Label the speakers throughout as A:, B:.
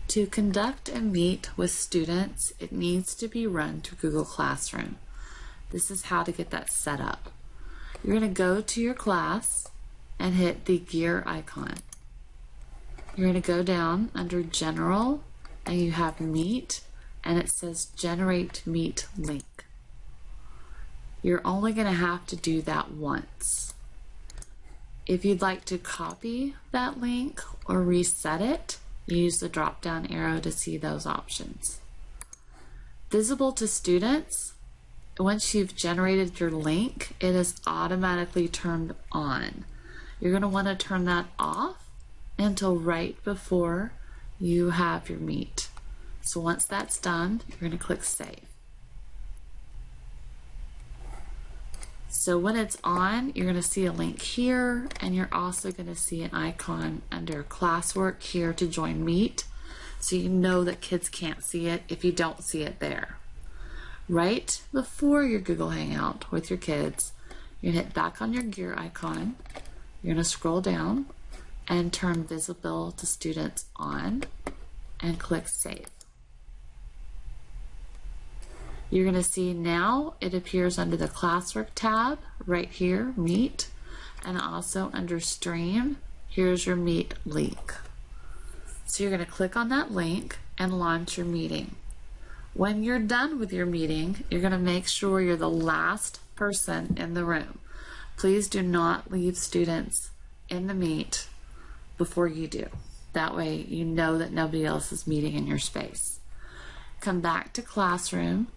A: To conduct a meet with students, it needs to be run through Google Classroom. This is how to get that set up. You're going to go to your class and hit the gear icon. You're going to go down under General and you have Meet and it says Generate Meet Link. You're only going to have to do that once. If you'd like to copy that link or reset it, use the drop down arrow to see those options. Visible to students, once you've generated your link, it is automatically turned on. You're going to want to turn that off until right before you have your meet. So once that's done, you're going to click Save. So when it's on, you're going to see a link here, and you're also going to see an icon under classwork here to join Meet, so you know that kids can't see it if you don't see it there. Right before your Google Hangout with your kids, you're going to hit back on your gear icon, you're going to scroll down and turn Visible to Students on and click Save. You're going to see now it appears under the Classwork tab right here, Meet, and also under Stream, here's your Meet link. So you're going to click on that link and launch your meeting. When you're done with your meeting, you're going to make sure you're the last person in the room. Please do not leave students in the meet before you do. That way you know that nobody else is meeting in your space. Come back to Classroom.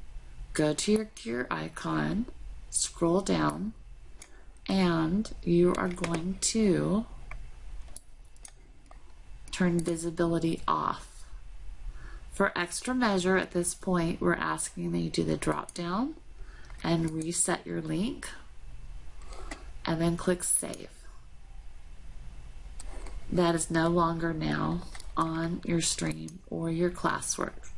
A: Go to your gear icon, scroll down, and you are going to turn visibility off. For extra measure at this point, we're asking that you do the drop down and reset your link, and then click Save. That is no longer now on your stream or your classwork.